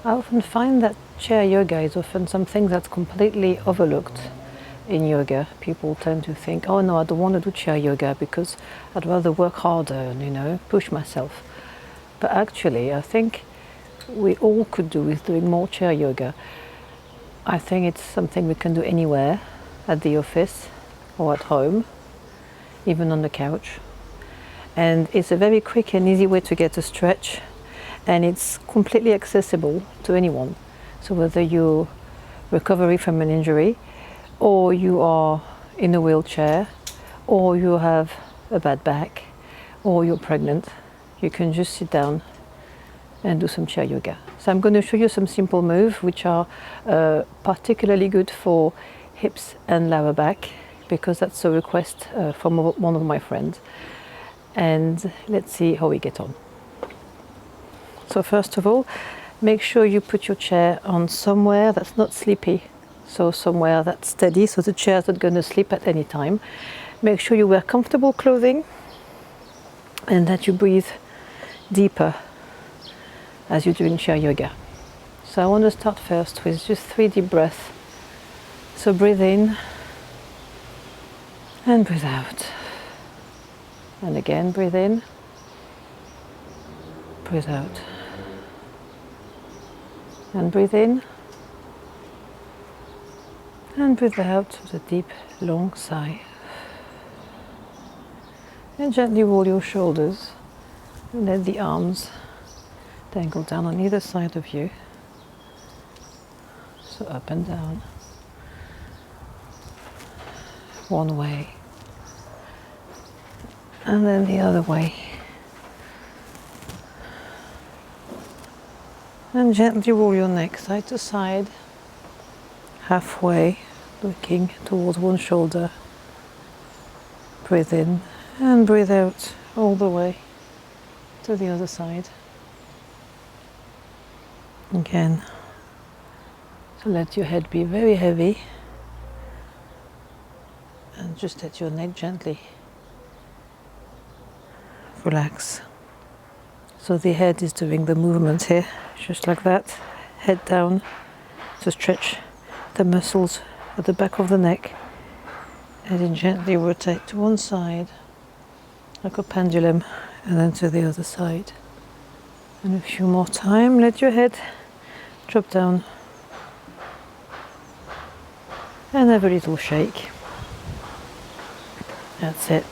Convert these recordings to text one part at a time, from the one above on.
I often find that chair yoga is often something that's completely overlooked in yoga. People tend to think, oh no, I don't want to do chair yoga because I'd rather work harder and, push myself. But actually, I think we all could do with doing more chair yoga. I think it's something we can do anywhere, at the office or at home, even on the couch. And it's a very quick and easy way to get a stretch, and it's completely accessible to anyone. So whether you're recovering from an injury, or you are in a wheelchair, or you have a bad back, or you're pregnant, you can just sit down and do some chair yoga. So I'm going to show you some simple moves which are particularly good for hips and lower back, because that's a request from one of my friends. And let's see how we get on. So first of all, make sure you put your chair on somewhere that's not sleepy. So somewhere that's steady, so the chair is not going to slip at any time. Make sure you wear comfortable clothing and that you breathe deeper as you're doing chair yoga. So I want to start first with just 3 deep breaths. So breathe in and breathe out. And again, breathe in, breathe out. And breathe in and breathe out with a deep, long sigh. And gently roll your shoulders and let the arms dangle down on either side of you. So up and down. One way. And then the other way. And gently roll your neck side to side, halfway, looking towards one shoulder. Breathe in and breathe out all the way to the other side. Again, so let your head be very heavy and just let your neck gently relax. So the head is doing the movement here, just like that, head down to stretch the muscles at the back of the neck, and then gently rotate to one side like a pendulum and then to the other side. And a few more time, let your head drop down and have a little shake. That's it.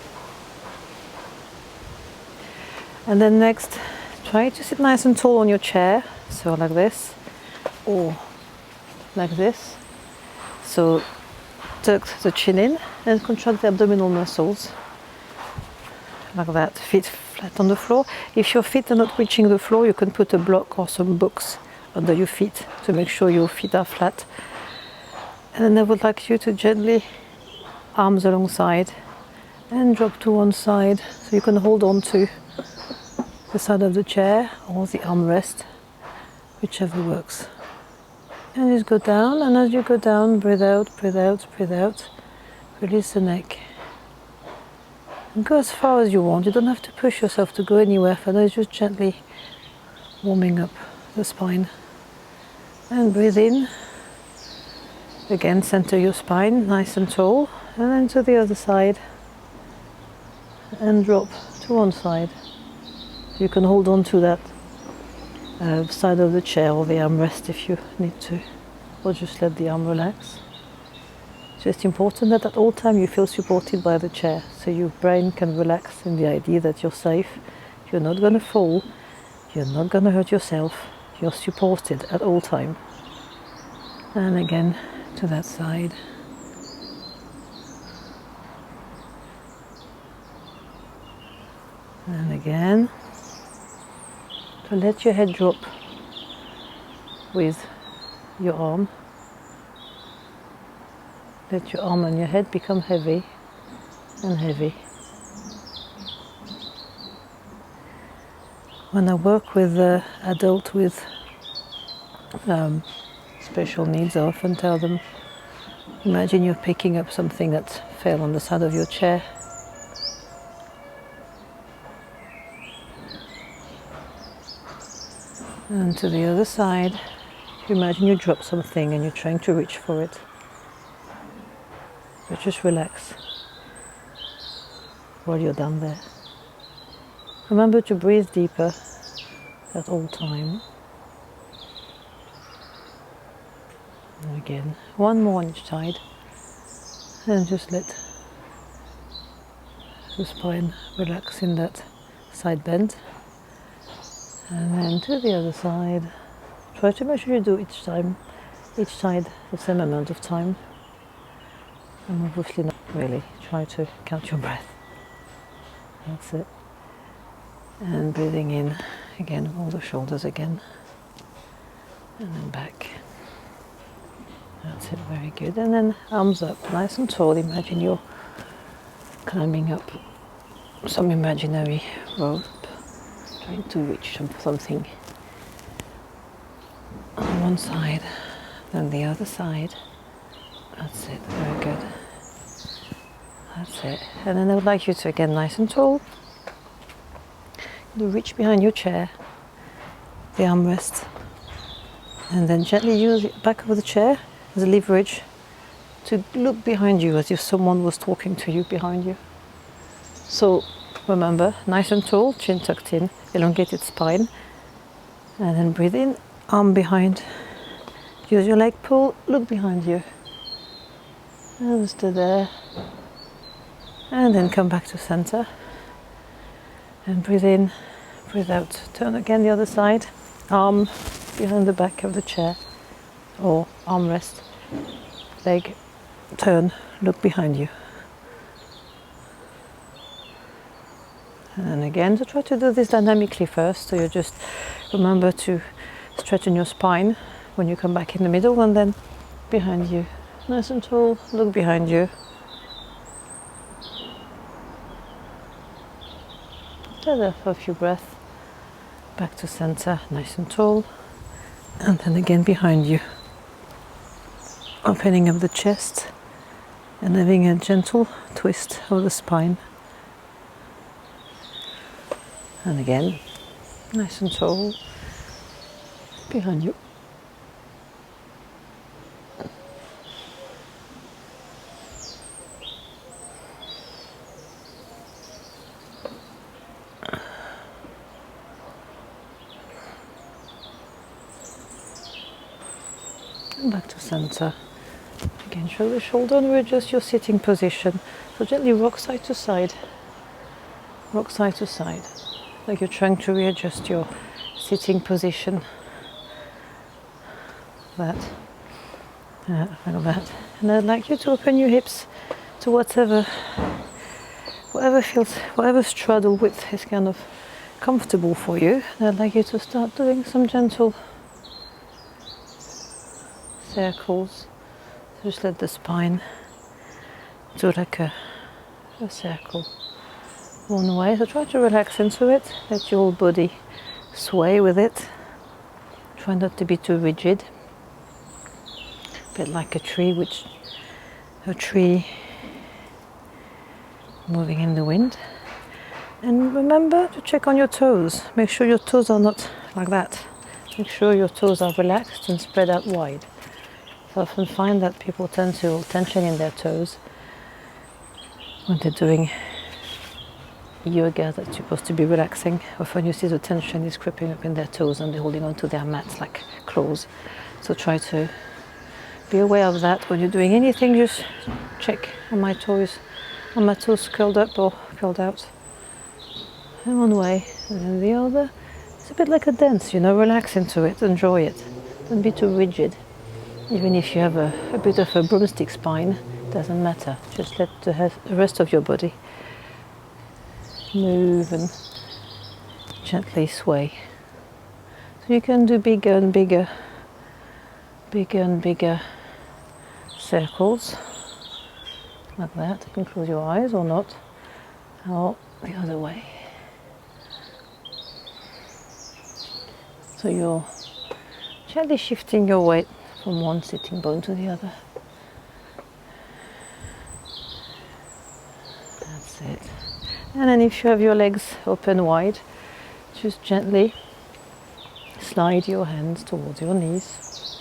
And then next, try to sit nice and tall on your chair, so like this, or like this. So tuck the chin in and contract the abdominal muscles, like that, feet flat on the floor. If your feet are not reaching the floor, you can put a block or some books under your feet to make sure your feet are flat. And then I would like you to gently, arms alongside, and drop to one side, so you can hold on to the side of the chair or the armrest, whichever works. And just go down, and as you go down, breathe out, breathe out, breathe out. Release the neck. And go as far as you want. You don't have to push yourself to go anywhere further, it's just gently warming up the spine. And breathe in. Again, center your spine, nice and tall. And then to the other side. And drop to one side. You can hold on to that side of the chair or the armrest if you need to, or just let the arm relax. It's just important that at all time you feel supported by the chair, so your brain can relax in the idea that you're safe, you're not going to fall, you're not going to hurt yourself, you're supported at all time. And again to that side. And again. So let your head drop with your arm. Let your arm and your head become heavy and heavy. When I work with adults with special needs, I often tell them, imagine you're picking up something that fell on the side of your chair. And to the other side, Imagine you drop something and you're trying to reach for it. But just relax while you're down there. Remember to breathe deeper at all time. And again, one more on each side. And just let the spine relax in that side bend. And then to the other side. Try to make sure you do each side the same amount of time. And obviously not really. Try to count your breath. That's it. And breathing in again, all the shoulders again. And then back. That's it, very good. And then arms up, nice and tall. Imagine you're climbing up some imaginary rope, trying to reach something on one side, then the other side. That's it, very good. That's it. And then I would like you to, again, nice and tall, reach behind your chair, the armrest, and then gently use the back of the chair as a leverage to look behind you as if someone was talking to you behind you. So remember, nice and tall, chin tucked in, elongated spine, and then breathe in, arm behind, use your leg pull, look behind you, and stay there, and then come back to center, and breathe in, breathe out, turn again the other side, arm behind the back of the chair, or armrest, leg, turn, look behind you. And then again, to try to do this dynamically first, so you just remember to straighten your spine when you come back in the middle, and then behind you. Nice and tall, look behind you. Stay there for a few breaths. Back to center, nice and tall. And then again behind you. Opening up the chest and having a gentle twist of the spine. And again, nice and tall, behind you. And back to center. Again, shoulder to shoulder, and readjust your sitting position. So gently rock side to side. Rock side to side. Like you're trying to readjust your sitting position. Like that. And I'd like you to open your hips to whatever straddle width is kind of comfortable for you. And I'd like you to start doing some gentle circles. Just let the spine do like a circle one way. So try to relax into it. Let your whole body sway with it. Try not to be too rigid. A bit like a tree moving in the wind. And remember to check on your toes. Make sure your toes are not like that. Make sure your toes are relaxed and spread out wide. I often find that people tend to hold tension in their toes when they're doing yoga that's supposed to be relaxing. Often you see the tension is creeping up in their toes and they're holding onto their mats like claws. So try to be aware of that when you're doing anything. Just check on my toes curled up or curled out. And one way and then the other. It's a bit like a dance, relax into it, enjoy it. Don't be too rigid. Even if you have a bit of a broomstick spine, doesn't matter. Just let the rest of your body move and gently sway. So you can do bigger and bigger circles like that. You can close your eyes or not, or the other way. So you're gently shifting your weight from one sitting bone to the other. That's it. And then if you have your legs open wide, just gently slide your hands towards your knees.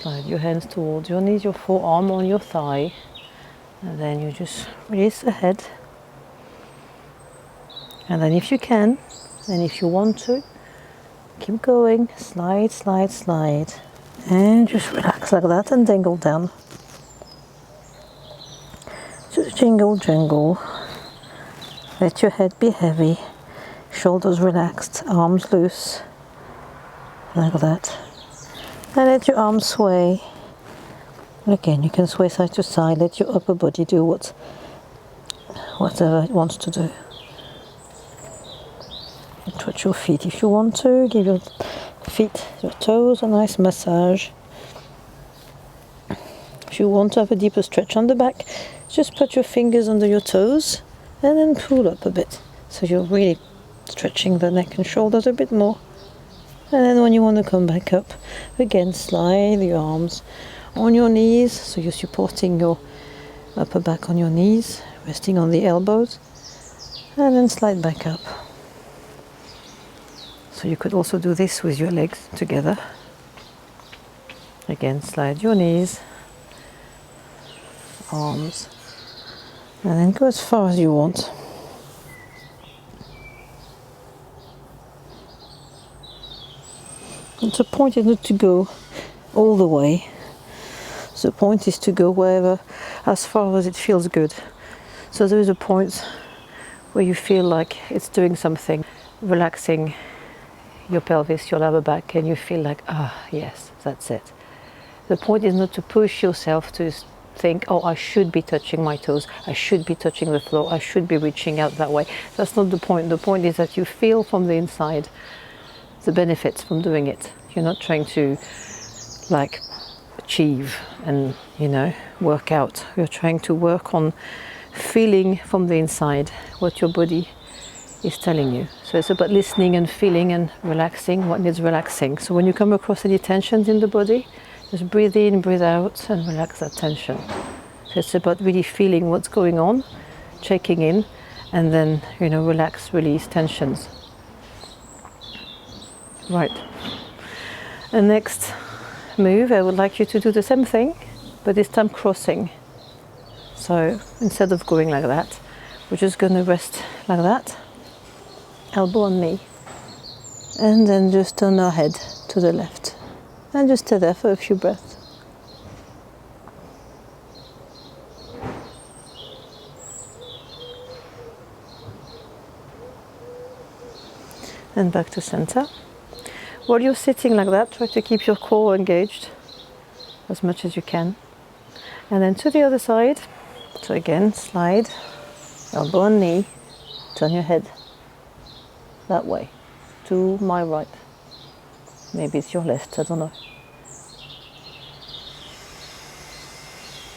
Slide your hands towards your knees, your forearm on your thigh, and then you just release the head. And then if you can, and if you want to, keep going, slide, slide, slide, and just relax like that and dangle down. Just jingle, jingle. Let your head be heavy, shoulders relaxed, arms loose, like that. And let your arms sway. Again, you can sway side to side, let your upper body do whatever it wants to do. Touch your feet if you want to, give your feet, your toes a nice massage. If you want to have a deeper stretch on the back, just put your fingers under your toes and then pull up a bit. So you're really stretching the neck and shoulders a bit more. And then when you want to come back up, again slide your arms on your knees, so you're supporting your upper back on your knees, resting on the elbows, and then slide back up. So you could also do this with your legs together. Again, slide your knees, arms, and then go as far as you want. And the point is not to go all the way. The point is to go wherever, as far as it feels good. So there is a point where you feel like it's doing something, relaxing your pelvis, your lower back, and you feel like, yes, that's it. The point is not to push yourself to think, oh, I should be touching my toes, I should be touching the floor, I should be reaching out that way. That's not the point. The point is that you feel from the inside the benefits from doing it. You're not trying to like achieve and work out. You're trying to work on feeling from the inside what your body is telling you. So it's about listening and feeling and relaxing what needs relaxing. So when you come across any tensions in the body, just breathe in, breathe out, and relax that tension. So it's about really feeling what's going on, checking in, and then relax, release tensions. Right. The next move, I would like you to do the same thing, but this time crossing. So instead of going like that, we're just going to rest like that, elbow on knee, and then just turn our head to the left, and just stay there for a few breaths. And back to center. While you're sitting like that, try to keep your core engaged as much as you can. And then to the other side. So again, slide, elbow on knee, turn your head that way, to my right. Maybe it's your left, I don't know.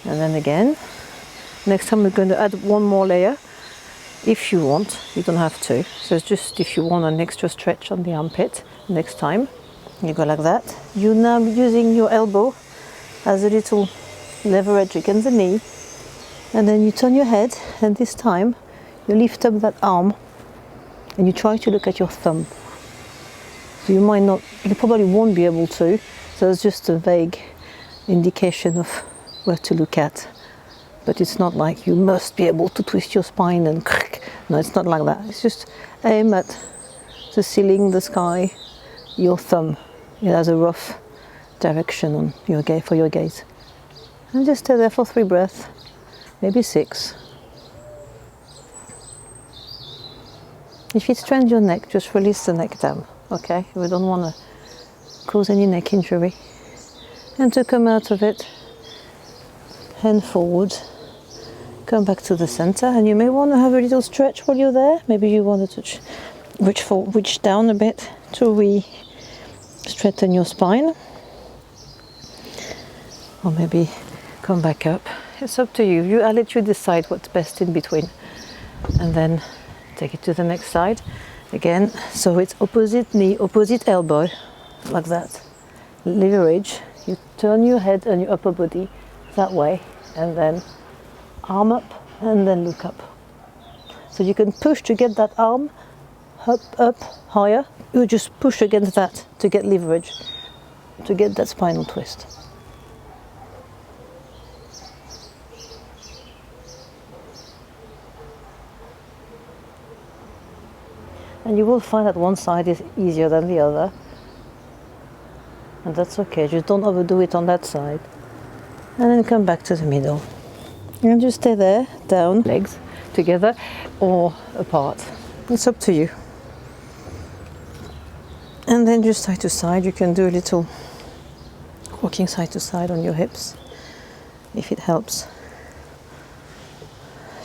And then again, next time we're going to add one more layer. If you want, you don't have to. So it's just if you want an extra stretch on the armpit, next time you go like that. You're now using your elbow as a little leverage against the knee, and then you turn your head, and this time you lift up that arm and you try to look at your thumb. So you probably won't be able to, so it's just a vague indication of where to look at. But it's not like you must be able to twist your spine and no, it's not like that. It's just aim at the ceiling, the sky, your thumb. It has a rough direction on your for your gaze. And just stay there for 3 breaths, maybe 6. If it strains your neck, just release the neck down, okay? We don't want to cause any neck injury. And to come out of it, hand forward. Come back to the center, and you may want to have a little stretch while you're there. Maybe you want to reach down a bit to straighten your spine, or maybe come back up. It's up to you. I'll let you decide what's best in between, and then take it to the next side again. So it's opposite knee, opposite elbow, like that. Leverage. You turn your head and your upper body that way, and then arm up and then look up. So you can push to get that arm up higher. You just push against that to get leverage, to get that spinal twist. And you will find that one side is easier than the other. And that's okay, just don't overdo it on that side. And then come back to the middle. And just stay there, down, legs together or apart. It's up to you. And then just side to side, you can do a little walking side to side on your hips, if it helps.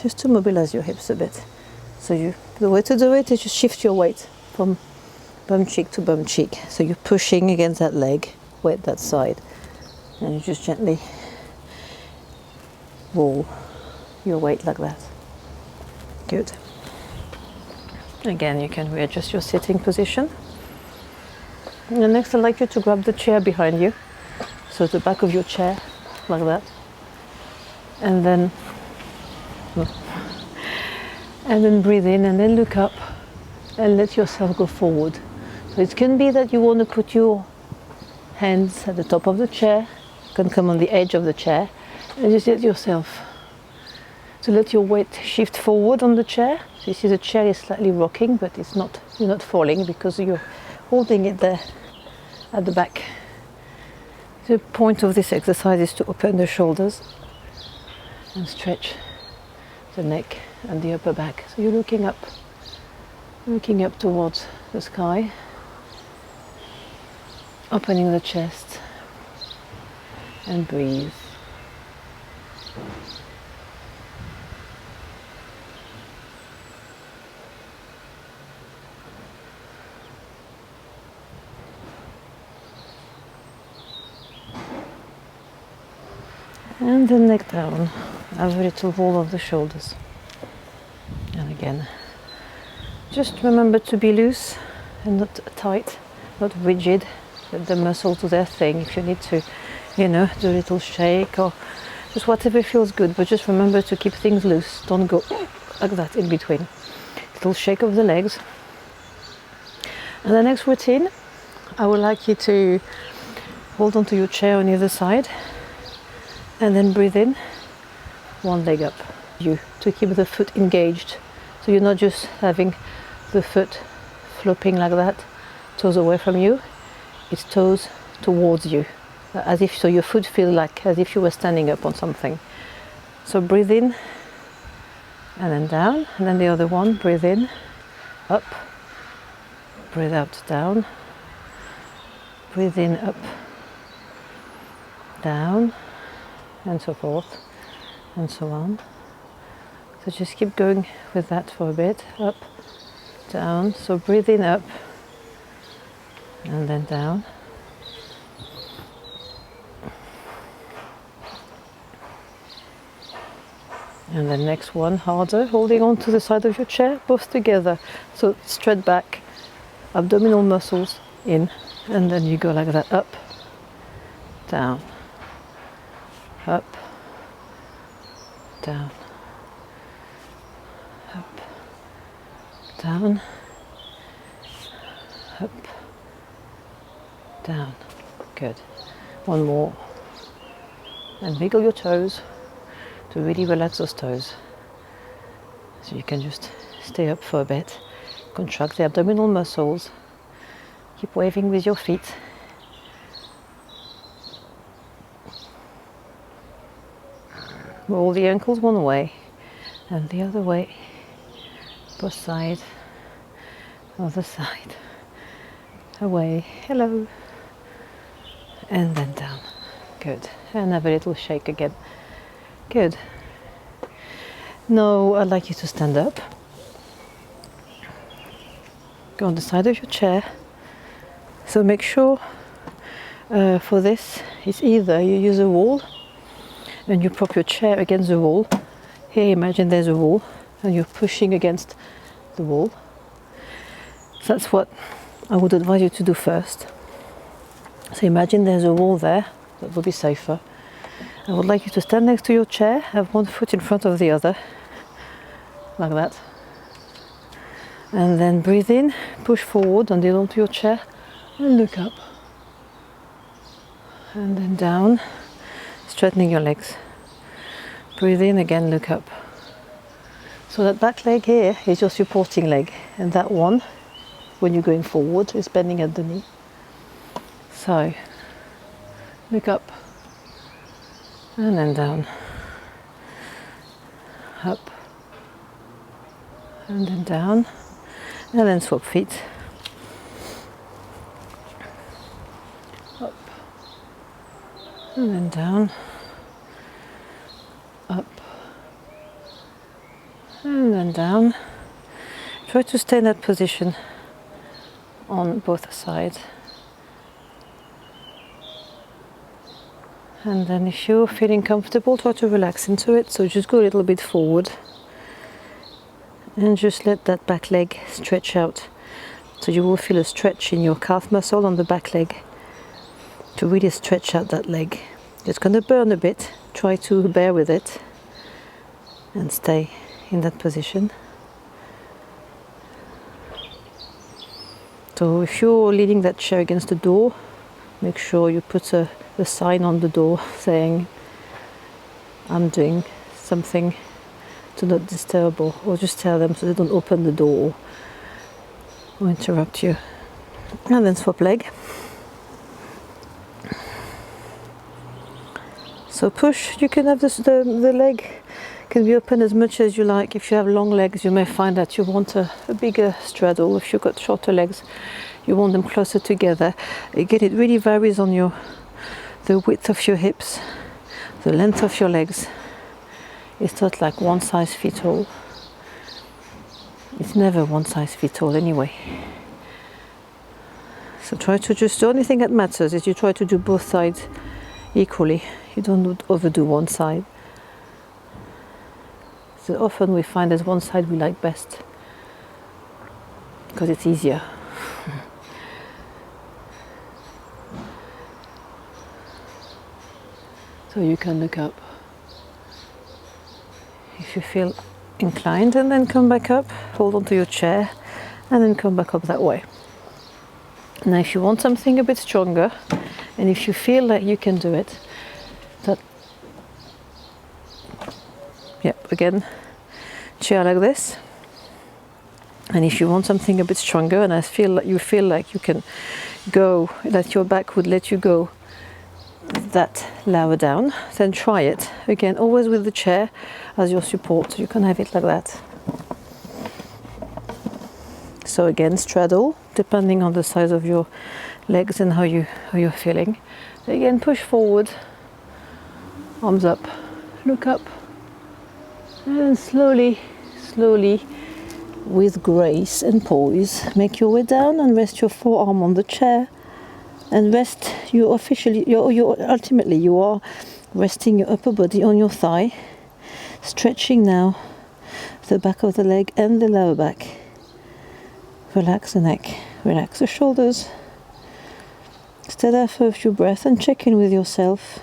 Just to mobilize your hips a bit. So the way to do it is just shift your weight from bum cheek to bum cheek. So you're pushing against that leg, weight that side, and you just gently roll your weight like that. Good. Again, you can readjust your sitting position. And next, I'd like you to grab the chair behind you. So the back of your chair, like that. And then breathe in and then look up and let yourself go forward. So it can be that you want to put your hands at the top of the chair, you can come on the edge of the chair, and just let yourself to let your weight shift forward on the chair. So you see the chair is slightly rocking, but you're not falling because you're holding it there at the back. The point of this exercise is to open the shoulders and stretch the neck and the upper back. So you're looking up towards the sky, opening the chest, and breathe. And the neck down, have a little roll of the shoulders. And again, just remember to be loose and not tight, not rigid. Let the muscles do their thing. If you need to, do a little shake or just whatever feels good, but just remember to keep things loose. Don't go like that in between. Little shake of the legs. And the next routine, I would like you to hold onto your chair on either side and then breathe in, one leg up. To keep the foot engaged. So you're not just having the foot flopping like that, toes away from you, it's toes towards you. So your foot feels like as if you were standing up on something. So breathe in and then down, and then the other one, breathe in, up, breathe out, down, breathe in, up, down, and so forth, and so on. So just keep going with that for a bit, up, down, so breathe in, up, and then down. And the next one, harder, holding on to the side of your chair, both together. So straight back, abdominal muscles in, and then you go like that, up, down, up, down, up, down, up, down. Good. One more. And wiggle your toes to really relax those toes. So you can just stay up for a bit. Contract the abdominal muscles. Keep waving with your feet. Roll the ankles one way and the other way. Both sides. Other side. Away. Hello. And then down. Good. And have a little shake again. Good. Now I'd like you to stand up. Go on the side of your chair. So make sure for this, it's either you use a wall and you prop your chair against the wall. Here imagine there's a wall and you're pushing against the wall. So that's what I would advise you to do first. So imagine there's a wall there, that would be safer. I would like you to stand next to your chair, have one foot in front of the other, like that. And then breathe in, push forward and onto your chair and look up. And then down, straightening your legs. Breathe in again, look up. So that back leg here is your supporting leg, and that one when you're going forward is bending at the knee. So look up and then down, up and then down, and then swap feet. Up and then down, up and then down. Try to stay in that position on both sides. And then if you're feeling comfortable, try to relax into it. So just go a little bit forward and just let that back leg stretch out. So you will feel a stretch in your calf muscle on the back leg to really stretch out that leg. It's going to burn a bit. Try to bear with it and stay in that position. So if you're leaning that chair against the door, make sure you put a sign on the door saying, I'm doing something to not disturb, or just tell them so they don't open the door or interrupt you. And then swap leg. So push, you can have the leg can be open as much as you like. If you have long legs, you may find that you want a bigger straddle. If you've got shorter legs, you want them closer together. Again, it really varies on the width of your hips, the length of your legs. It's not like one size fits all. It's never one size fits all anyway. So try to just, the only thing that matters is you try to do both sides equally. You don't overdo one side. So often we find there's one side we like best because it's easier. So you can look up if you feel inclined, and then come back up, hold onto your chair, and then come back up that way. Now if you want something a bit stronger, and if you feel like you can do it, again, chair like this. And if you want something a bit stronger, and you feel like you can go, that your back would let you go that lower down, then try it. Again, always with the chair as your support. You can have it like that. So again, straddle, depending on the size of your legs and how you're feeling. Again, push forward, arms up, look up, and slowly, with grace and poise, make your way down and rest your forearm on the chair. And rest, ultimately you are resting your upper body on your thigh, stretching now the back of the leg and the lower back. Relax the neck, relax the shoulders. Stay there for a few breaths and check in with yourself.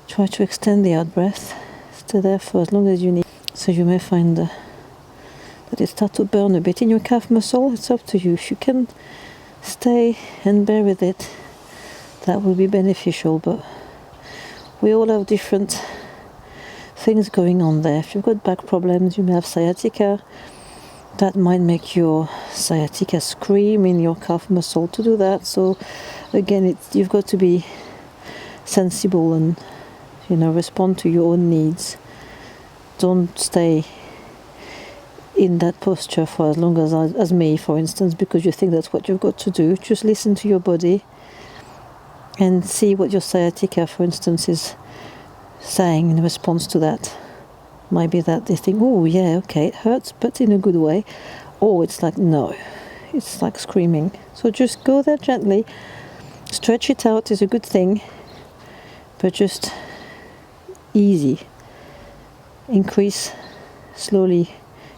Try to extend the out breath. Stay there for as long as you need. So you may find that it starts to burn a bit in your calf muscle. It's up to you. If you can stay and bear with it, that will be beneficial. But we all have different things going on there. If you've got back problems, you may have sciatica. That might make your sciatica scream in your calf muscle to do that. So again, you've got to be sensible and respond to your own needs. Don't stay in that posture for as long as me, for instance, because you think that's what you've got to do. Just listen to your body and see what your sciatica, for instance, is saying in response to that. Might be that they think, oh yeah, okay, it hurts, but in a good way. Or it's like, no, it's like screaming. So just go there gently. Stretch it out is a good thing, but just easy. Increase slowly,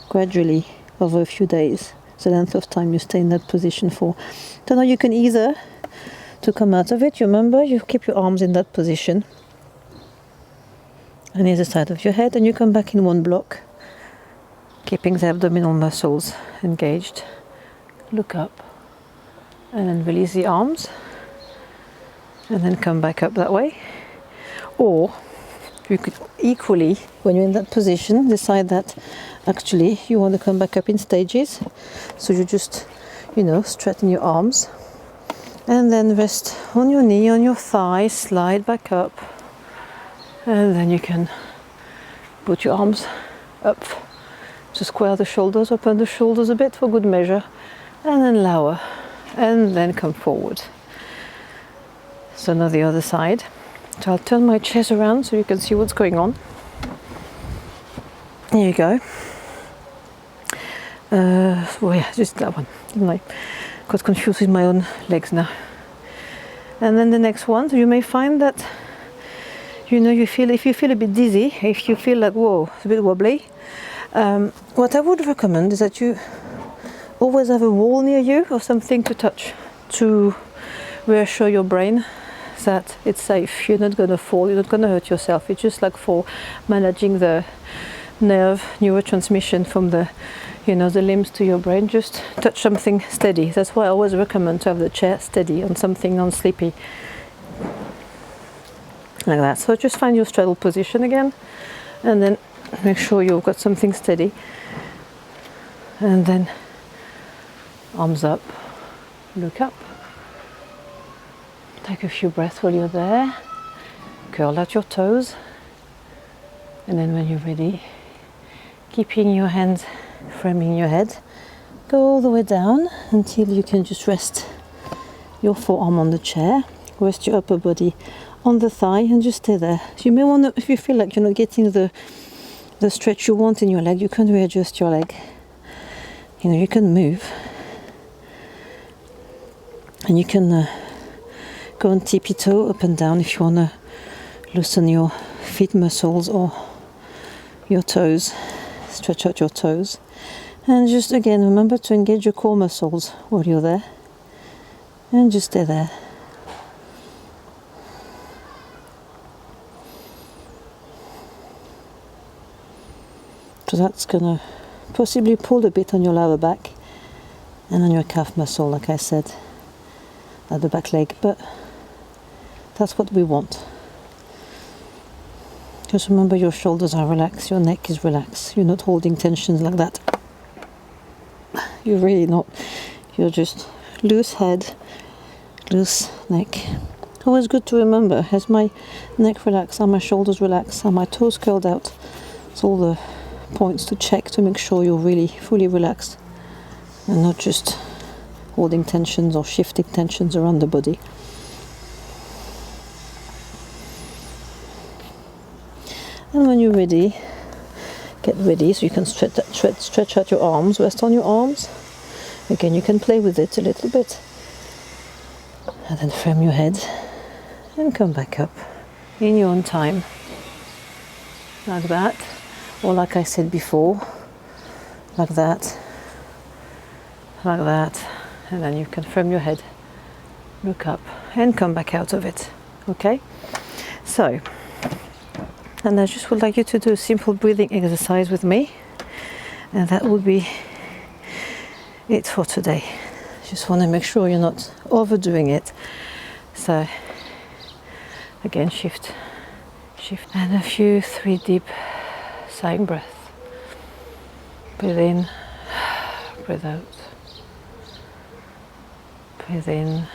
gradually over a few days, the length of time you stay in that position for. So now you can either, to come out of it, remember, you keep your arms in that position and either side of your head, and you come back in one block, keeping the abdominal muscles engaged. Look up and then release the arms and then come back up that way. Or you could equally, when you're in that position, decide that actually you want to come back up in stages. So you just you know, straighten your arms. And then rest on your knee, on your thigh, slide back up. And then you can put your arms up to square the shoulders, open the shoulders a bit for good measure. And then lower. And then come forward. So now the other side. So I'll turn my chest around so you can see what's going on. There you go. Well, yeah, just that one. I got confused with my own legs now. And then the next one, so you may find that, you know, if you feel a bit dizzy, if you feel like, whoa, it's a bit wobbly, what I would recommend is that you always have a wall near you or something to touch to reassure your brain that it's safe. You're not going to fall, you're not going to hurt yourself. It's just like for managing the nerve neurotransmission from the, you know, the limbs to your brain. Just touch something steady. That's why I always recommend to have the chair steady on something non-sleepy, like that. So just find your straddle position again, and then make sure you've got something steady, and then arms up, look up, take a few breaths while you're there, curl out your toes, and then when you're ready, keeping your hands framing your head, go all the way down until you can just rest your forearm on the chair, rest your upper body on the thigh, and just stay there. So you may want to, if you feel like you're not getting the stretch you want in your leg, you can readjust your leg. You know, you can move, and you can go on tippy toe up and down if you want to loosen your feet muscles or your toes, stretch out your toes. And just again, remember to engage your core muscles while you're there, and just stay there. So that's gonna possibly pull a bit on your lower back and on your calf muscle, like I said, at the back leg, but that's what we want. Just remember your shoulders are relaxed, your neck is relaxed, you're not holding tensions like that. You're really not. You're just loose head, loose neck. Always good to remember, as my neck relaxed, are my shoulders relaxed, are my toes curled out? It's all the points to check to make sure you're really fully relaxed and not just holding tensions or shifting tensions around the body. And when you're ready, get ready so you can stretch out your arms, rest on your arms. Again, you can play with it a little bit. And then frame your head and come back up in your own time. Like that. Or like I said before, like that. Like that. And then you can frame your head, look up, and come back out of it. Okay? So, and I just would like you to do a simple breathing exercise with me, and that would be it for today. Just want to make sure you're not overdoing it. So again, shift, and a few 3 deep sighing breaths. Breathe in, breathe out. Breathe in,